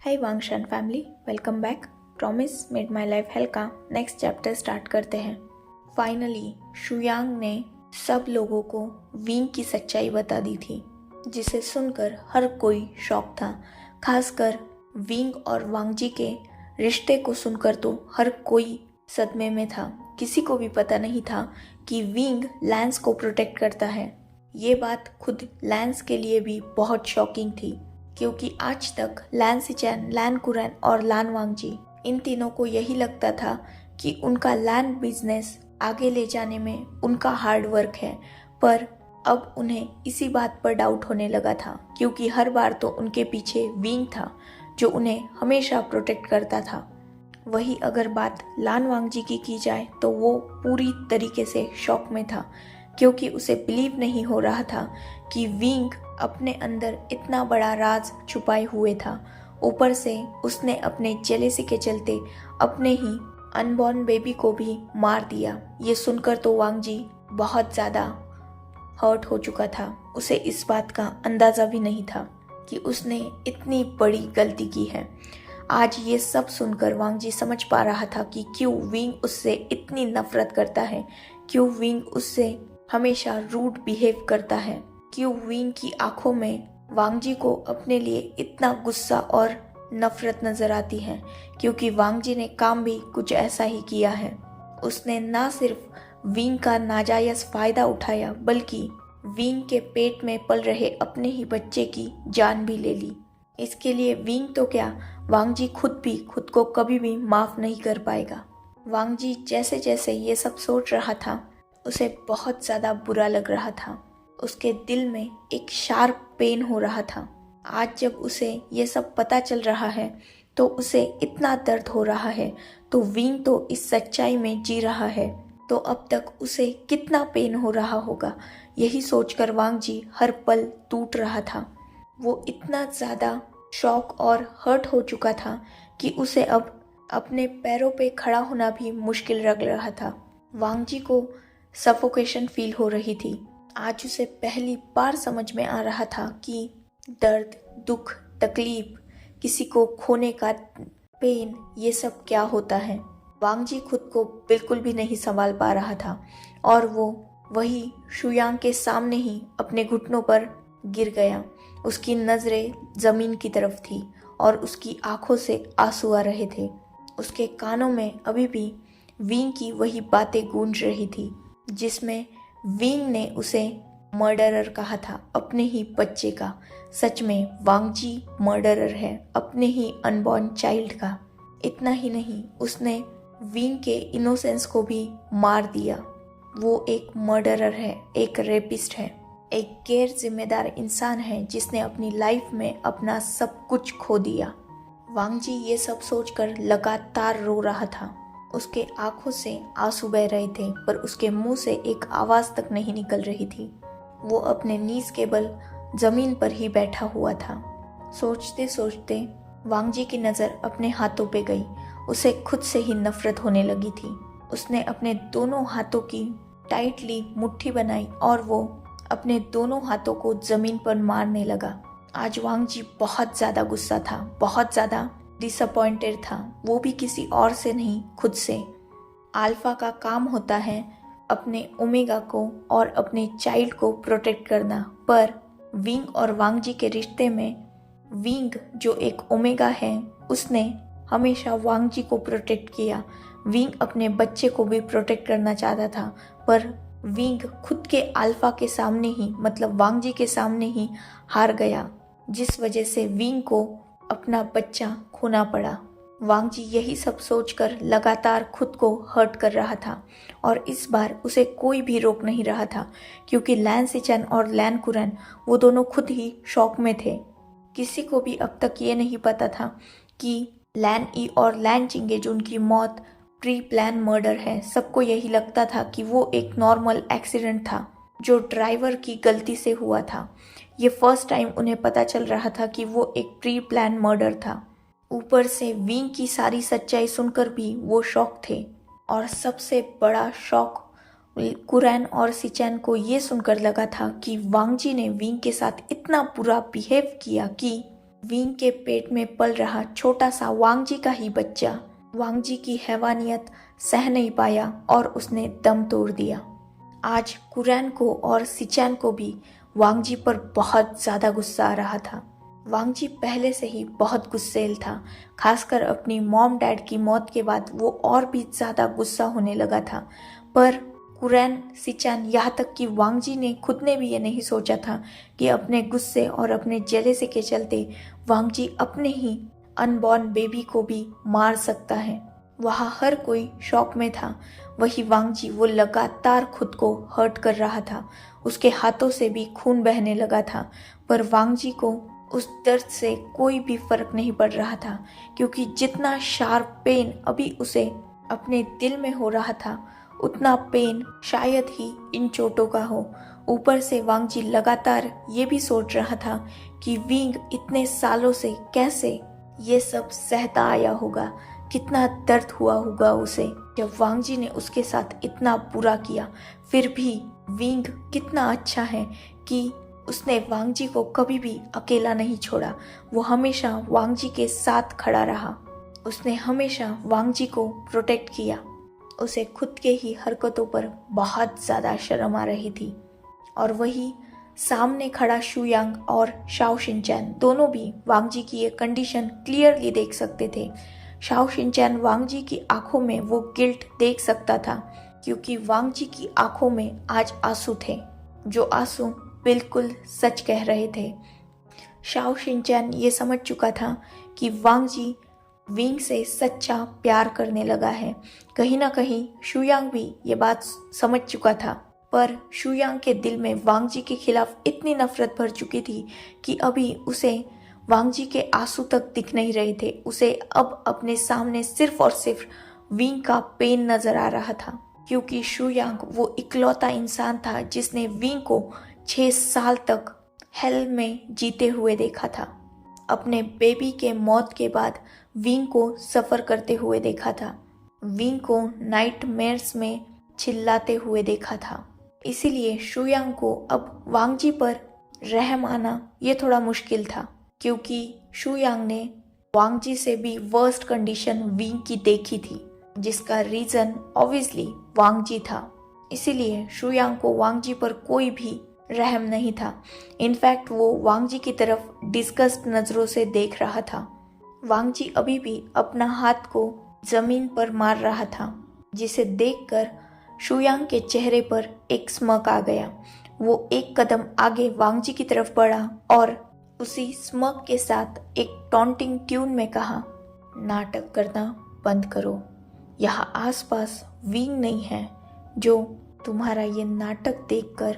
Hi Wangshan family, welcome back. Promise made my life hell का next chapter start करते हैं। Finally शुयांग ने सब लोगों को विंग की सच्चाई बता दी थी, जिसे सुनकर हर कोई शॉक था। खासकर विंग और वांगजी के रिश्ते को सुनकर तो हर कोई सदमे में था। किसी को भी पता नहीं था कि विंग लैंस को प्रोटेक्ट करता है। ये बात खुद लैंस के लिए भी बहुत शॉकिंग थी, क्योंकि आज तक लैन सिचैन, लैन कुरैन और लान वांगजी, इन तीनों को यही लगता था कि उनका लैन बिजनेस आगे ले जाने में उनका हार्ड वर्क है। पर अब उन्हें इसी बात पर डाउट होने लगा था, क्योंकि हर बार तो उनके पीछे विंग था जो उन्हें हमेशा प्रोटेक्ट करता था। वही अगर बात लान वांगजी की जाए तो वो पूरी तरीके से शॉक में था, क्योंकि उसे बिलीव नहीं हो रहा था कि विंग अपने अंदर इतना बड़ा राज छुपाए हुए था। ऊपर से उसने अपने जेलेसी के चलते अपने ही अनबॉर्न बेबी को भी मार दिया। ये सुनकर तो वांगजी बहुत ज़्यादा हर्ट हो चुका था। उसे इस बात का अंदाज़ा भी नहीं था कि उसने इतनी बड़ी गलती की है। आज ये सब सुनकर वांगजी समझ पा रहा था कि क्यों विंग उससे इतनी नफरत करता है, क्यों विंग उससे हमेशा रूड बिहेव करता है, क्यों विंग की आंखों में वांगजी को अपने लिए इतना गुस्सा और नफरत नजर आती है। क्योंकि वांगजी ने काम भी कुछ ऐसा ही किया है। उसने ना सिर्फ विंग का नाजायज फायदा उठाया, बल्कि विंग के पेट में पल रहे अपने ही बच्चे की जान भी ले ली। इसके लिए विंग तो क्या, वांगजी खुद भी खुद को कभी भी माफ नहीं कर पाएगा। वांगजी जैसे जैसे ये सब सोच रहा था, उसे बहुत ज़्यादा बुरा लग रहा था। उसके दिल में एक शार्प पेन हो रहा था। आज जब उसे ये सब पता चल रहा है तो उसे इतना दर्द हो रहा है। तो विंग तो इस सच्चाई में जी रहा है, तो अब तक उसे कितना पेन हो रहा होगा। यही सोचकर वांगजी हर पल टूट रहा था। वो इतना ज़्यादा शॉक और हर्ट हो चुका था कि उसे अब अपने पैरों पे खड़ा होना भी मुश्किल लग रहा था। वांगजी को सफोकेशन फील हो रही थी। आज उसे पहली बार समझ में आ रहा था कि दर्द, दुख, तकलीफ, किसी को खोने का पेन, ये सब क्या होता है। वांगजी खुद को बिल्कुल भी नहीं संभाल पा रहा था और वो वही शुयांग के सामने ही अपने घुटनों पर गिर गया। उसकी नज़रें ज़मीन की तरफ थी और उसकी आंखों से आंसू आ रहे थे। उसके कानों में अभी भी विंग की वही बातें गूंज रही थी, जिसमें विंग ने उसे मर्डरर कहा था, अपने ही बच्चे का। सच में वांगजी मर्डरर है, अपने ही अनबॉर्न चाइल्ड का। इतना ही नहीं, उसने विंग के इनोसेंस को भी मार दिया। वो एक मर्डरर है, एक रेपिस्ट है, एक गैर जिम्मेदार इंसान है जिसने अपनी लाइफ में अपना सब कुछ खो दिया। वांगजी ये सब सोचकर लगातार रो रहा था। उसके आंखों से आंसू बह रहे थे, पर उसके मुंह से एक आवाज तक नहीं निकल रही थी। वो अपने नीज के बल जमीन पर ही बैठा हुआ था। सोचते सोचते वांगजी की नज़र अपने हाथों पे गई। उसे खुद से ही नफरत होने लगी थी। उसने अपने दोनों हाथों की टाइटली मुट्ठी बनाई और वो अपने दोनों हाथों को जमीन पर मारने लगा। आज वांगजी बहुत ज़्यादा गुस्सा था, बहुत ज़्यादा डिसअपॉइंटेड था। वो भी किसी और से नहीं, खुद से। अल्फा का काम होता है अपने ओमेगा को और अपने चाइल्ड को प्रोटेक्ट करना, पर विंग और वांगजी के रिश्ते में विंग जो एक ओमेगा है, उसने हमेशा वांगजी को प्रोटेक्ट किया। विंग अपने बच्चे को भी प्रोटेक्ट करना चाहता था, पर विंग खुद के अल्फा के सामने ही, मतलब वांगजी के सामने ही हार गया, जिस वजह से विंग को अपना बच्चा खोना पड़ा। वांगजी यही सब सोचकर लगातार खुद को हर्ट कर रहा था और इस बार उसे कोई भी रोक नहीं रहा था, क्योंकि लैन सिचैन और लैन कुरैन वो दोनों खुद ही शॉक में थे। किसी को भी अब तक ये नहीं पता था कि लैन ई और लैन चिंगेजुन की मौत प्री प्लान मर्डर है। सबको यही लगता था कि वो एक नॉर्मल एक्सीडेंट था जो ड्राइवर की गलती से हुआ था। ये फर्स्ट टाइम उन्हें पता चल रहा था कि वो एक प्री प्लान मर्डर था। ऊपर से विंग की सारी सच्चाई सुनकर भी वो शॉक थे, और सबसे बड़ा शॉक कुरैन और सिचैन को ये सुनकर लगा था कि वांगजी ने विंग के साथ इतना बुरा बिहेव किया कि विंग के पेट में पल रहा छोटा सा वांगजी का ही बच्चा वांगजी की हैवानियत सह नहीं पाया और उसने दम तोड़ दिया। आज कुरैन को और सिचैन को भी वांगजी पर बहुत ज़्यादा गुस्सा आ रहा था। वांगजी पहले से ही बहुत गुस्सैल था, खासकर अपनी मॉम डैड की मौत के बाद वो और भी ज़्यादा गुस्सा होने लगा था। पर कुरैन, सिचैन, यहाँ तक कि वांगजी ने खुद ने भी ये नहीं सोचा था कि अपने गुस्से और अपने जेलेसी के चलते वांगजी अपने ही अनबॉर्न बेबी को भी मार सकता है। वहाँ हर कोई शॉक में था। वही वांगजी, वो लगातार खुद को हर्ट कर रहा था, उसके हाथों से भी खून बहने लगा था। पर वांगजी को उस दर्द से कोई भी फर्क नहीं पड़ रहा था, क्योंकि जितना शार्प पेन अभी उसे अपने दिल में हो रहा था उतना पेन शायद ही इन चोटों का हो। ऊपर से वांगजी लगातार ये भी सोच रहा था कि विंग इतने सालों से कैसे ये सब सहता आया होगा, कितना दर्द हुआ होगा उसे जब वांगजी ने उसके साथ इतना बुरा किया। फिर भी विंग कितना अच्छा है कि उसने वांगजी को कभी भी अकेला नहीं छोड़ा। वो हमेशा वांगजी के साथ खड़ा रहा। उसने हमेशा वांगजी को प्रोटेक्ट किया। उसे खुद के ही हरकतों पर बहुत ज़्यादा शर्म आ रही थी। और वही सामने खड़ा शुयांग और शाओ शिनचैन दोनों भी वांगजी की ये कंडीशन क्लियरली देख सकते थे। शाओ शिनचैन वांगजी की आंखों में वो गिल्ट देख सकता था, क्योंकि वांगजी की आंखों में आज आंसू थे, जो आंसू बिल्कुल सच कह रहे थे। शाओ शिनचैन ये समझ चुका था कि वांगजी विंग से सच्चा प्यार करने लगा है। कहीं ना कहीं शुयांग भी ये बात समझ चुका था, पर शुयांग के दिल में वांगजी के खिलाफ इतनी नफरत भर चुकी थी कि अभी उसे वांगजी के आंसू तक दिख नहीं रहे थे। उसे अब अपने सामने सिर्फ और सिर्फ विंग का पेन नजर आ रहा था, क्योंकि शुयांग वो इकलौता इंसान था जिसने विंग को 6 साल तक हेल में जीते हुए देखा था। अपने बेबी के मौत के बाद विंग को सफ़र करते हुए देखा था। विंग को नाइटमेयर्स में चिल्लाते हुए देखा था। इसीलिए शुयांग को अब वांगजी पर रहम आना ये थोड़ा मुश्किल था, क्योंकि शुयांग ने वांगजी से भी वर्स्ट कंडीशन विंग की देखी थी, जिसका रीज़न ऑब्वियसली वांगजी था। इसीलिए शुयांग को वांगजी पर कोई भी रहम नहीं था। इनफैक्ट वो वांगजी की तरफ डिस्गस्ट नज़रों से देख रहा था। वांगजी अभी भी अपना हाथ को जमीन पर मार रहा था, जिसे देखकर शुयांग के चेहरे पर एक स्मक आ गया। वो एक कदम आगे वांगजी की तरफ बढ़ा और उसी स्मक के साथ एक टॉन्टिंग ट्यून में कहा, नाटक करना बंद करो। यहाँ आसपास विंग नहीं है जो तुम्हारा ये नाटक देखकर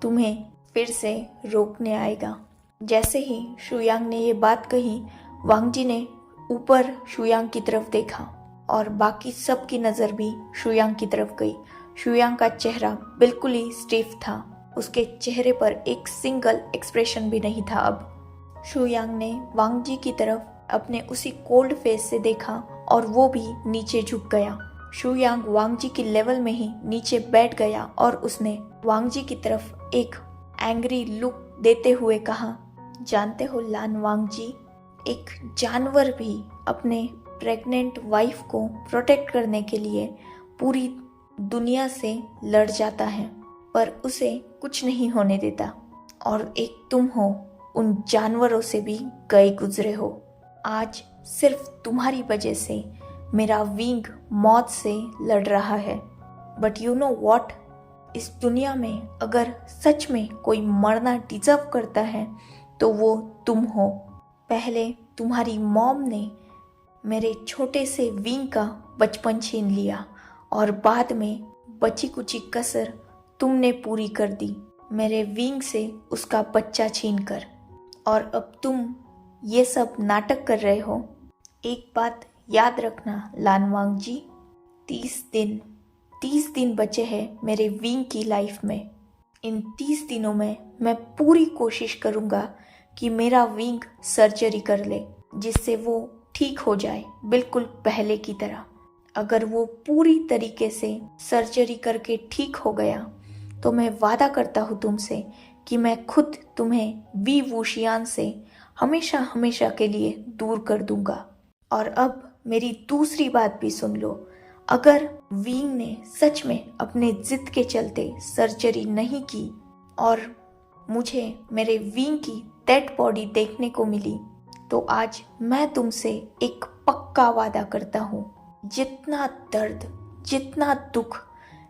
तुम्हें फिर से रोकने आएगा। जैसे ही शुयांग ने ये बात कही, वांगजी ने ऊपर शुयांग की तरफ देखा और बाकी सब की नज़र भी शुयांग की तरफ गई। शुयांग का चेहरा बिल्कुल ही स्टिफ था। उसके चेहरे पर एक सिंगल एक्सप्रेशन भी नहीं था। अब शुयांग ने वांगजी की तरफ अपने उसी कोल्ड फेस से देखा और वो भी नीचे झुक गया। शुयांग वांगजी की लेवल में ही नीचे बैठ गया और उसने वांगजी की तरफ एक एंग्री लुक देते हुए कहा, जानते हो लान वांगजी, एक जानवर भी अपने प्रेग्नेंट वाइफ को प्रोटेक्ट करने के लिए पूरी दुनिया से लड़ जाता है, पर उसे कुछ नहीं होने देता। और एक तुम हो, उन जानवरों से भी गए गुजरे हो। आज सिर्फ तुम्हारी वजह से मेरा विंग मौत से लड़ रहा है। बट यू नो वॉट, इस दुनिया में अगर सच में कोई मरना डिजर्व करता है तो वो तुम हो। पहले तुम्हारी मॉम ने मेरे छोटे से विंग का बचपन छीन लिया और बाद में बची कुची कसर तुमने पूरी कर दी मेरे विंग से उसका बच्चा छीनकर, और अब तुम ये सब नाटक कर रहे हो। एक बात याद रखना लान वांगजी, 30 दिन बचे हैं मेरे विंग की लाइफ में। इन 30 दिनों में मैं पूरी कोशिश करूँगा कि मेरा विंग सर्जरी कर ले, जिससे वो ठीक हो जाए बिल्कुल पहले की तरह। अगर वो पूरी तरीके से सर्जरी करके ठीक हो गया तो मैं वादा करता हूँ तुमसे कि मैं खुद तुम्हें वी वूशियान से हमेशा हमेशा के लिए दूर कर दूंगा। और अब मेरी दूसरी बात भी सुन लो। अगर विंग ने सच में अपने जिद के चलते सर्जरी नहीं की और मुझे मेरे विंग की डेड बॉडी देखने को मिली, तो आज मैं तुमसे एक पक्का वादा करता हूँ, जितना दर्द, जितना दुख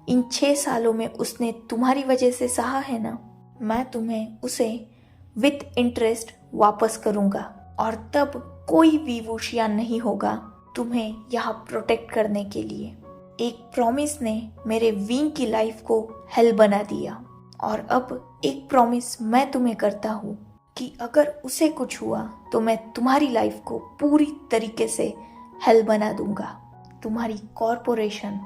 इन 6 सालों में उसने तुम्हारी वजह से सहा है ना, मैं तुम्हें उसे विथ इंटरेस्ट वापस करूंगा। और तब कोई भी वुशियान नहीं होगा तुम्हें यहाँ प्रोटेक्ट करने के लिए। एक प्रॉमिस ने मेरे विंग की लाइफ को हेल बना दिया, और अब एक प्रॉमिस मैं तुम्हें करता हूँ कि अगर उसे कुछ हुआ तो मैं तुम्हारी लाइफ को पूरी तरीके से हेल बना दूंगा। तुम्हारी कॉरपोरेशन,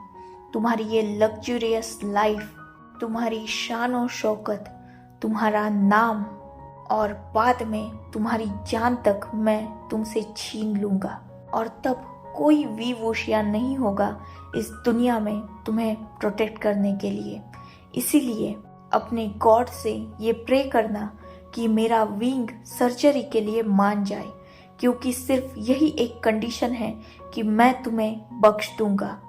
तुम्हारी ये लग्जरियस लाइफ, तुम्हारी शान और शौकत, तुम्हारा नाम, और बाद में तुम्हारी जान तक मैं तुमसे छीन लूंगा। और तब कोई भी वोशियान नहीं होगा इस दुनिया में तुम्हें प्रोटेक्ट करने के लिए। इसीलिए अपने गॉड से ये प्रे करना कि मेरा विंग सर्जरी के लिए मान जाए, क्योंकि सिर्फ यही एक कंडीशन है कि मैं तुम्हें बख्श दूंगा।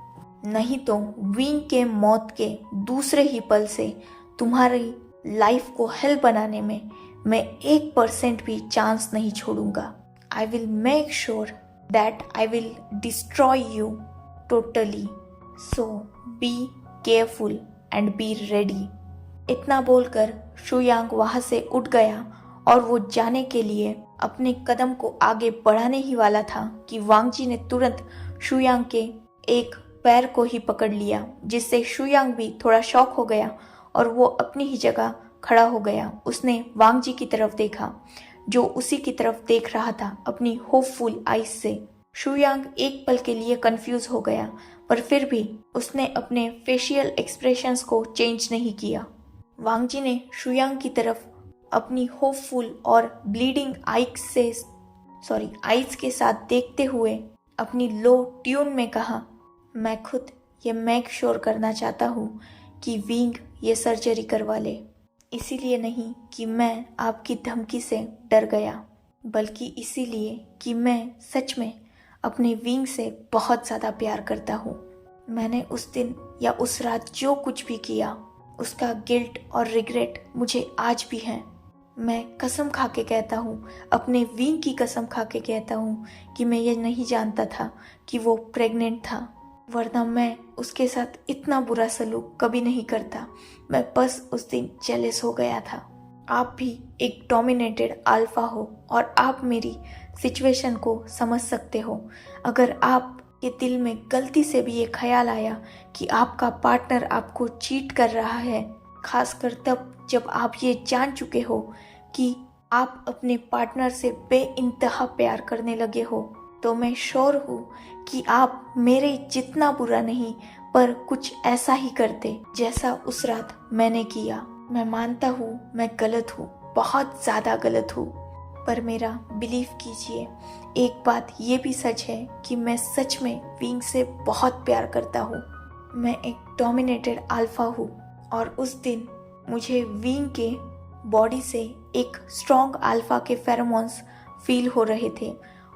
नहीं तो विंग के मौत के दूसरे ही पल से तुम्हारी लाइफ को हेल बनाने में मैं 1% भी चांस नहीं छोड़ूंगा। I will make sure that I will destroy you totally. So be careful and be ready. इतना बोलकर शुयांग वहां से उठ गया और वो जाने के लिए अपने कदम को आगे बढ़ाने ही वाला था कि वांगजी ने तुरंत शुयांग के एक पैर को ही पकड़ लिया, जिससे शुयांग भी थोड़ा शॉक हो गया और वो अपनी ही जगह खड़ा हो गया। उसने वांगजी की तरफ देखा, जो उसी की तरफ देख रहा था अपनी होपफुल आईज से। शुयांग एक पल के लिए कंफ्यूज हो गया, पर फिर भी उसने अपने फेशियल एक्सप्रेशंस को चेंज नहीं किया। वांगजी ने शुयांग की तरफ अपनी होपफुल और ब्लीडिंग आइज के साथ देखते हुए अपनी लो ट्यून में कहा, मैं खुद ये मेक श्योर करना चाहता हूँ कि विंग ये सर्जरी करवा ले। इसीलिए नहीं कि मैं आपकी धमकी से डर गया, बल्कि इसीलिए कि मैं सच में अपने विंग से बहुत ज़्यादा प्यार करता हूँ। मैंने उस दिन या उस रात जो कुछ भी किया, उसका गिल्ट और रिग्रेट मुझे आज भी है। मैं कसम खा के कहता हूँ, अपने विंग की कसम खा के कहता हूँ कि मैं ये नहीं जानता था कि वो प्रेग्नेंट था, वरना मैं उसके साथ इतना बुरा सलूक कभी नहीं करता। मैं बस उस दिन जेलस हो गया था। आप भी एक डोमिनेटेड अल्फा हो और आप मेरी सिचुएशन को समझ सकते हो। अगर आप के दिल में गलती से भी ये ख्याल आया कि आपका पार्टनर आपको चीट कर रहा है, खासकर तब जब आप ये जान चुके हो कि आप अपने पार्टनर से बेइंतहा प्यार करने लगे हो, तो मैं श्योर हूँ कि आप मेरे जितना बुरा नहीं, पर कुछ ऐसा ही करते जैसा उस रात मैंने किया। मैं मानता हूँ मैं गलत हूँ, बहुत ज़्यादा गलत हूँ, पर मेरा बिलीव कीजिए, एक बात ये भी सच है कि मैं सच में विंग से बहुत प्यार करता हूँ। मैं एक डोमिनेटेड अल्फा हूँ और उस दिन मुझे विंग के बॉडी से एक स्ट्रॉन्ग अल्फा के फेरोमोन्स फील हो रहे थे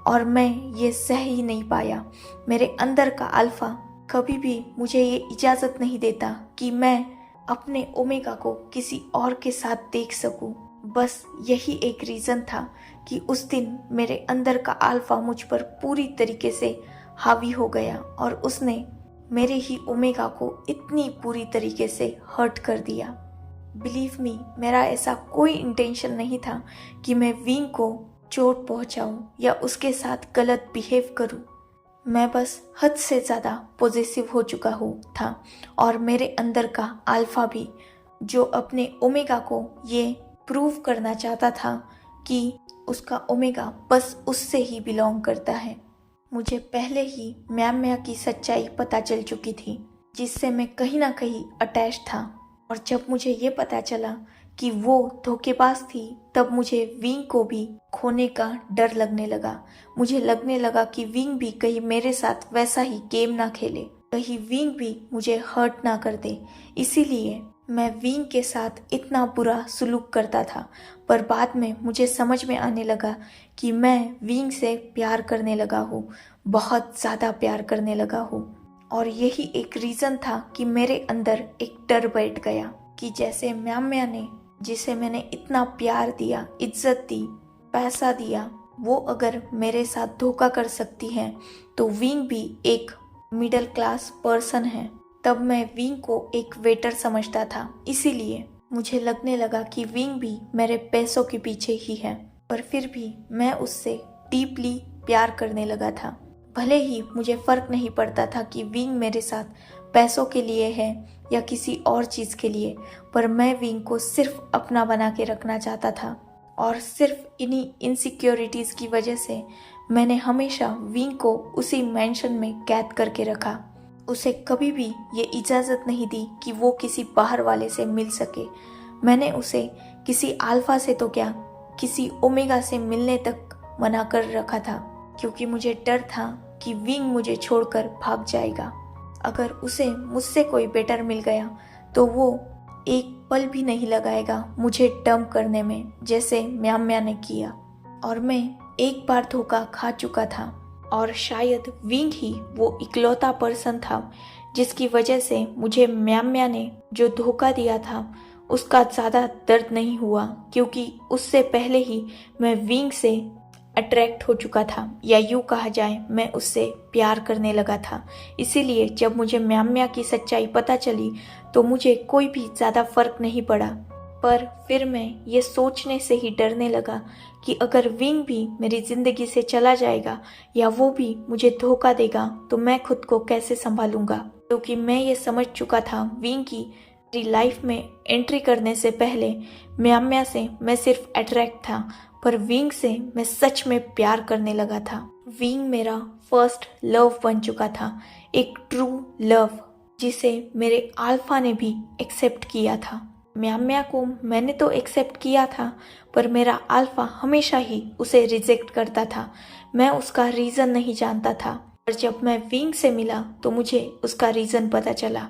और मैं ये सह ही नहीं पाया। मेरे अंदर का अल्फा कभी भी मुझे ये इजाज़त नहीं देता कि मैं अपने ओमेगा को किसी और के साथ देख सकूं। बस यही एक रीज़न था कि उस दिन मेरे अंदर का अल्फा मुझ पर पूरी तरीके से हावी हो गया और उसने मेरे ही ओमेगा को इतनी पूरी तरीके से हर्ट कर दिया। बिलीव मी, मेरा ऐसा कोई इंटेंशन नहीं था कि मैं विंग को चोट पहुंचाऊं या उसके साथ गलत बिहेव करूं। मैं बस हद से ज़्यादा पॉजिटिव हो चुका था और मेरे अंदर का अल्फा भी, जो अपने ओमेगा को ये प्रूव करना चाहता था कि उसका ओमेगा बस उससे ही बिलोंग करता है। मुझे पहले ही म्यां की सच्चाई पता चल चुकी थी, जिससे मैं कहीं ना कहीं अटैच था। और जब मुझे ये पता चला कि वो धोखेबाज थी, तब मुझे विंग को भी खोने का डर लगने लगा। मुझे लगने लगा कि विंग भी कहीं मेरे साथ वैसा ही गेम ना खेले, कहीं विंग भी मुझे हर्ट ना कर दे। इसीलिए मैं विंग के साथ इतना बुरा सुलूक करता था, पर बाद में मुझे समझ में आने लगा कि मैं विंग से प्यार करने लगा हूँ, बहुत ज़्यादा प्यार करने लगा हूँ। और यही एक रीज़न था कि मेरे अंदर एक डर बैठ गया कि जैसे म्याम्या ने, जिसे मैंने इतना प्यार दिया, इज्जत दी, पैसा दिया, वो अगर मेरे साथ धोखा कर सकती है तो विंग भी एक मिडिल क्लास पर्सन है। तब मैं विंग को एक वेटर समझता था, इसीलिए मुझे लगने लगा कि विंग भी मेरे पैसों के पीछे ही है। पर फिर भी मैं उससे डीपली प्यार करने लगा था। भले ही मुझे फर्क नहीं पड़ता था कि विंग मेरे साथ पैसों के लिए है या किसी और चीज़ के लिए, पर मैं विंग को सिर्फ अपना बना के रखना चाहता था। और सिर्फ इन्हीं इनसिक्योरिटीज़ की वजह से मैंने हमेशा विंग को उसी मेंशन में कैद करके रखा। उसे कभी भी ये इजाज़त नहीं दी कि वो किसी बाहर वाले से मिल सके। मैंने उसे किसी अल्फा से तो क्या, किसी ओमेगा से मिलने तक मना कर रखा था, क्योंकि मुझे डर था कि विंग मुझे छोड़कर भाग जाएगा। अगर उसे मुझसे कोई बेटर मिल गया तो वो एक पल भी नहीं लगाएगा मुझे डंप करने में, जैसे म्याम्या ने किया। और मैं एक बार धोखा खा चुका था, और शायद विंग ही वो इकलौता पर्सन था जिसकी वजह से मुझे म्याम्या ने जो धोखा दिया था उसका ज़्यादा दर्द नहीं हुआ, क्योंकि उससे पहले ही मैं विंग से अट्रैक्ट हो चुका था, या यूँ कहा जाए मैं उससे प्यार करने लगा था। इसीलिए जब मुझे म्याम्या की सच्चाई पता चली तो मुझे कोई भी ज़्यादा फर्क नहीं पड़ा। पर फिर मैं ये सोचने से ही डरने लगा कि अगर विंग भी मेरी ज़िंदगी से चला जाएगा या वो भी मुझे धोखा देगा तो मैं खुद को कैसे संभालूंगा, क्योंकि मैं ये समझ चुका था विंग की मेरी लाइफ में एंट्री करने से पहले म्याम्या से मैं सिर्फ अट्रैक्ट था, पर विंग से मैं सच में प्यार करने लगा था। विंग मेरा फर्स्ट लव बन चुका था, एक ट्रू लव जिसे मेरे अल्फा ने भी एक्सेप्ट किया था। म्याम्या को मैंने तो एक्सेप्ट किया था, पर मेरा अल्फा हमेशा ही उसे रिजेक्ट करता था। मैं उसका रीज़न नहीं जानता था, पर जब मैं विंग से मिला तो मुझे उसका रीज़न पता चला।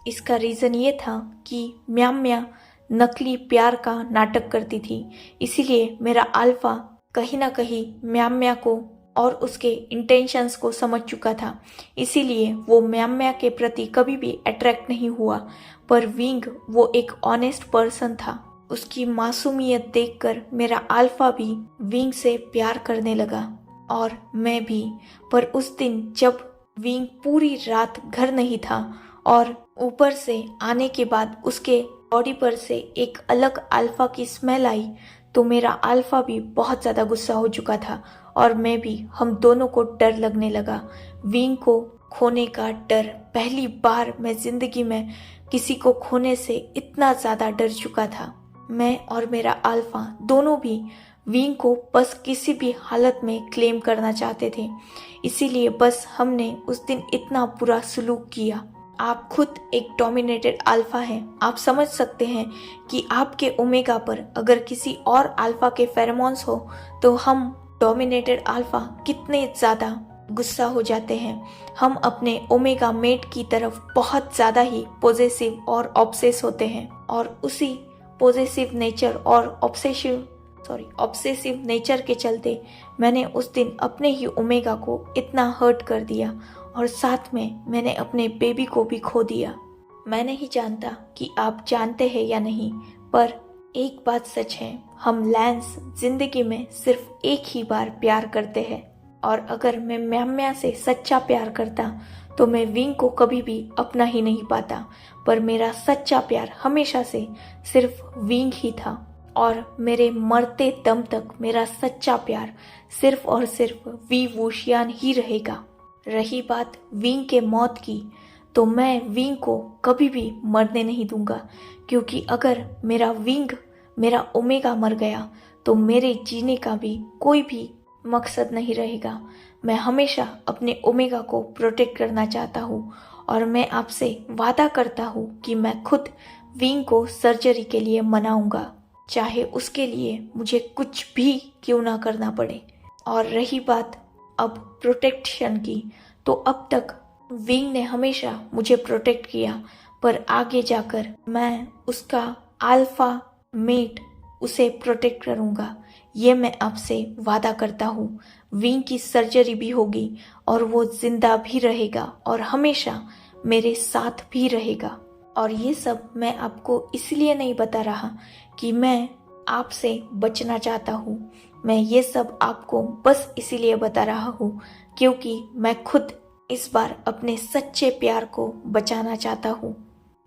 इसका रीज़न ये था कि म्याम्या नकली प्यार का नाटक करती थी, इसीलिए मेरा अल्फा कहीं ना कहीं म्याम्या को और उसके इंटेंशंस को समझ चुका था, इसीलिए वो म्याम्या के प्रति कभी भी अट्रैक्ट नहीं हुआ। पर विंग वो एक ऑनेस्ट पर्सन था, उसकी मासूमियत देखकर मेरा अल्फा भी विंग से प्यार करने लगा, और मैं भी। पर उस दिन जब विंग पूरी रात घर नहीं था और ऊपर से आने के बाद उसके बॉडी पर से एक अलग अल्फा की स्मेल आई, तो मेरा अल्फा भी बहुत ज़्यादा गुस्सा हो चुका था, और मैं भी। हम दोनों को डर लगने लगा, विंग को खोने का डर। पहली बार मैं ज़िंदगी में किसी को खोने से इतना ज़्यादा डर चुका था। मैं और मेरा अल्फा दोनों भी विंग को बस किसी भी हालत में क्लेम करना चाहते थे, इसीलिए बस हमने उस दिन इतना बुरा सलूक किया। आप खुद एक डोमिनेटेड अल्फा हैं, आप समझ सकते हैं कि आपके ओमेगा पर अगर किसी और अल्फा के फेरोमोन्स हो तो हम डोमिनेटेड अल्फा कितने ज़्यादा गुस्सा हो जाते हैं। हम अपने ओमेगा मेट की तरफ बहुत ज़्यादा ही पॉजेसिव और ऑब्सेस होते हैं, और उसी पॉजेसिव नेचर और ऑब्सेसिव नेचर के चलते मैंने उस दिन अपने ही ओमेगा को इतना हर्ट कर दिया, और साथ में मैंने अपने बेबी को भी खो दिया। मैं नहीं जानता कि आप जानते हैं या नहीं, पर एक बात सच है, हम लैंस जिंदगी में सिर्फ एक ही बार प्यार करते हैं, और अगर मैं म्याम्या से सच्चा प्यार करता तो मैं विंग को कभी भी अपना ही नहीं पाता। पर मेरा सच्चा प्यार हमेशा से सिर्फ विंग ही था, और मेरे मरते दम तक मेरा सच्चा प्यार सिर्फ और सिर्फ वी वुशियान ही रहेगा। रही बात विंग के मौत की, तो मैं विंग को कभी भी मरने नहीं दूंगा, क्योंकि अगर मेरा ओमेगा मर गया तो मेरे जीने का भी कोई भी मकसद नहीं रहेगा। मैं हमेशा अपने ओमेगा को प्रोटेक्ट करना चाहता हूँ, और मैं आपसे वादा करता हूँ कि मैं खुद विंग को सर्जरी के लिए मनाऊंगा, चाहे उसके लिए मुझे कुछ भी क्यों ना करना पड़े। और रही बात अब प्रोटेक्शन की, तो अब तक विंग ने हमेशा मुझे प्रोटेक्ट किया, पर आगे जाकर मैं उसका अल्फा मेट उसे प्रोटेक्ट करूँगा। ये मैं आपसे वादा करता हूँ। विंग की सर्जरी भी होगी और वो जिंदा भी रहेगा और हमेशा मेरे साथ भी रहेगा। और ये सब मैं आपको इसलिए नहीं बता रहा कि मैं आपसे बचना चाहता हूँ। मैं ये सब आपको बस इसीलिए बता रहा हूँ क्योंकि मैं खुद इस बार अपने सच्चे प्यार को बचाना चाहता हूँ।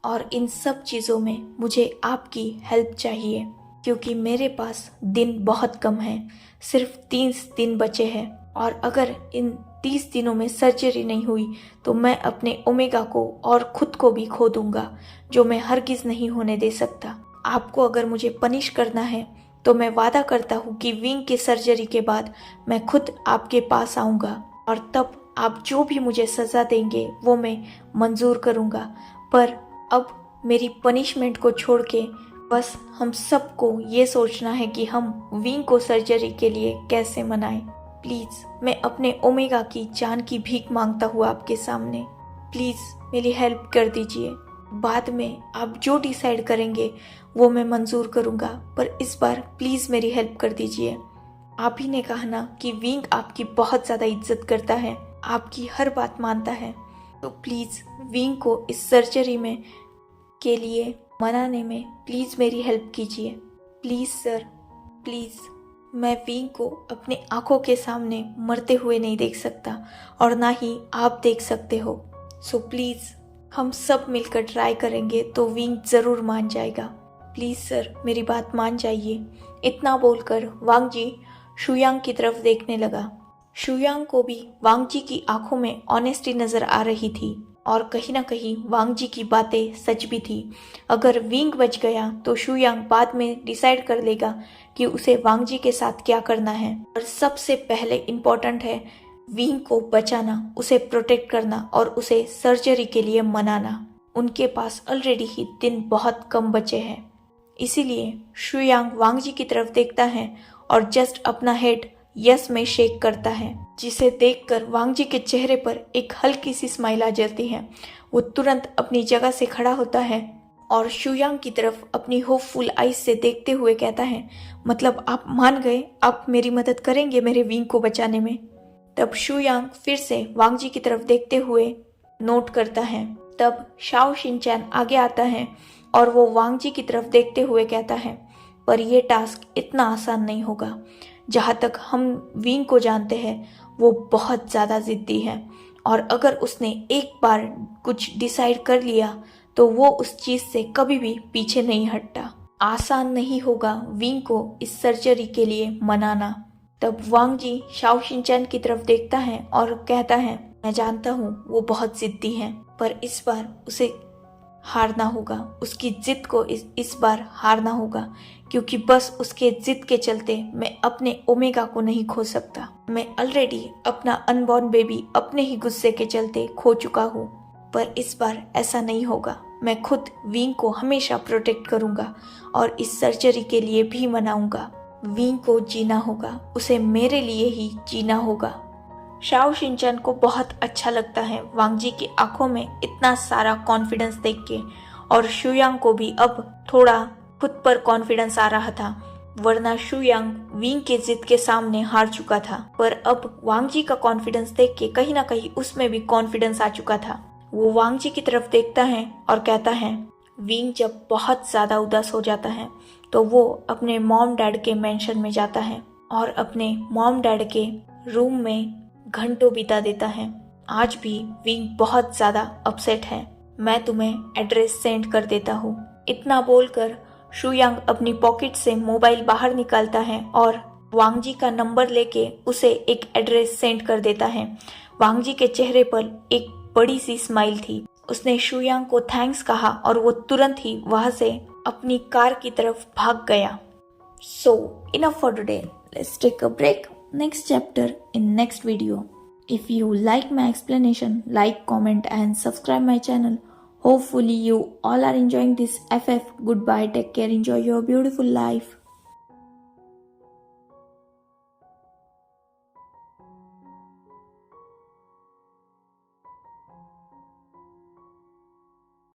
और इन सब चीज़ों में मुझे आपकी हेल्प चाहिए क्योंकि मेरे पास दिन बहुत कम है, सिर्फ 30 दिन बचे हैं। और अगर इन 30 दिनों में सर्जरी नहीं हुई तो मैं अपने ओमेगा को और खुद को भी खो दूंगा, जो मैं हरगिज़ नहीं होने दे सकता। आपको अगर मुझे पनिश करना है तो मैं वादा करता हूँ कि विंग की सर्जरी के बाद मैं खुद आपके पास आऊँगा और तब आप जो भी मुझे सज़ा देंगे वो मैं मंजूर करूँगा। पर अब मेरी पनिशमेंट को छोड़ के बस हम सबको ये सोचना है कि हम विंग को सर्जरी के लिए कैसे मनाएं। प्लीज़ मैं अपने ओमेगा की जान की भीख मांगता हूँ आपके सामने। प्लीज़ मेरी हेल्प कर दीजिए। बाद में आप जो डिसाइड करेंगे वो मैं मंजूर करूँगा, पर इस बार प्लीज़ मेरी हेल्प कर दीजिए। आप ही ने कहा ना कि विंग आपकी बहुत ज़्यादा इज्जत करता है, आपकी हर बात मानता है। तो प्लीज़ विंग को इस सर्जरी में के लिए मनाने में प्लीज़ मेरी हेल्प कीजिए। Please sir, please. मैं विंग को अपने आंखों के सामने मरते हुए नहीं देख सकता और ना ही आप देख सकते हो। सो प्लीज़ हम सब मिलकर ट्राई करेंगे तो विंग ज़रूर मान जाएगा। प्लीज़ सर मेरी बात मान जाइए। इतना बोलकर वांग जी शुयांग की तरफ देखने लगा। शुयांग को भी वांग जी की आंखों में ऑनेस्टी नज़र आ रही थी और कहीं ना कहीं वांग जी की बातें सच भी थी। अगर विंग बच गया तो शुयांग बाद में डिसाइड कर लेगा कि उसे वांग जी के साथ क्या करना है। और सबसे पहले इम्पोर्टेंट है विंग को बचाना, उसे प्रोटेक्ट करना और उसे सर्जरी के लिए मनाना। उनके पास ऑलरेडी ही दिन बहुत कम बचे हैं। इसीलिए शुयांग वांग जी की तरफ देखता है और जस्ट अपना हेड यस में शेक करता है, जिसे देखकर वांग जी के चेहरे पर एक हल्की सी स्माइल आ जाती है। वो तुरंत अपनी जगह से खड़ा होता है और शुयांग की तरफ अपनी होपफुल आईज से देखते हुए कहता है, मतलब आप मान गए, आप मेरी मदद करेंगे मेरे विंग को बचाने में। तब शुयांग फिर से वांग जी की तरफ देखते हुए नोट करता है। तब शाओ शिनचैन आगे आता है और वो वांग जी की तरफ देखते हुए कहता है, पर यह टास्क इतना आसान नहीं होगा। जहाँ तक हम विंग को जानते हैं वो बहुत ज़्यादा ज़िद्दी है और अगर उसने एक बार कुछ डिसाइड कर लिया तो वो उस चीज़ से कभी भी पीछे नहीं हटता। आसान नहीं होगा विंग को इस सर्जरी के लिए मनाना। तब वांग जी शाओ शिनचैन की तरफ देखता है और कहता है, मैं जानता हूँ वो बहुत ज़िद्दी है, पर इस बार उसे हारना होगा। उसकी जिद को इस बार हारना होगा क्योंकि बस उसके जिद के चलते मैं अपने ओमेगा को नहीं खो सकता। मैं ऑलरेडी अपना अनबॉर्न बेबी अपने ही गुस्से के चलते खो चुका हूँ, पर इस बार ऐसा नहीं होगा। मैं खुद विंग को हमेशा प्रोटेक्ट करूँगा और इस सर्जरी के लिए भी मनाऊंगा। विंग को जीना होगा, उसे मेरे लिए ही जीना होगा। शाओ शिनचैन को बहुत अच्छा लगता है वांग जी की आंखों में इतना सारा कॉन्फिडेंस देख के, और शुयांग को भी अब थोड़ा खुद पर कॉन्फिडेंस आ रहा था, वरना शुयांग विंग के जिद के सामने हार चुका था। पर अब वांग जी का कॉन्फिडेंस देख के कहीं ना कहीं उसमें भी कॉन्फिडेंस आ चुका था। वो वांग जी की तरफ देखता है और कहता है, विंग जब बहुत ज्यादा उदास हो जाता है तो वो अपने मॉम डैड के मेंशन में जाता है और अपने मॉम डैड के रूम में घंटों बिता देता है। आज भी विंग बहुत ज्यादा अपसेट है, मैं तुम्हें एड्रेस सेंड कर देता हूँ। इतना बोलकर शुयांग अपनी पॉकेट से मोबाइल बाहर निकालता है और वांग जी का नंबर लेके उसे एक एड्रेस सेंड कर देता है। वांग जी के चेहरे पर एक बड़ी सी स्माइल थी। उसने शुयांग को थैंक्स कहा और वो तुरंत ही वहां से अपनी कार की तरफ भाग गया। So enough for today. Let's take a break. Next chapter in next video. If you like my explanation, like, comment and subscribe my channel. Hopefully you all are enjoying this FF. Goodbye. Take care. Enjoy your beautiful life.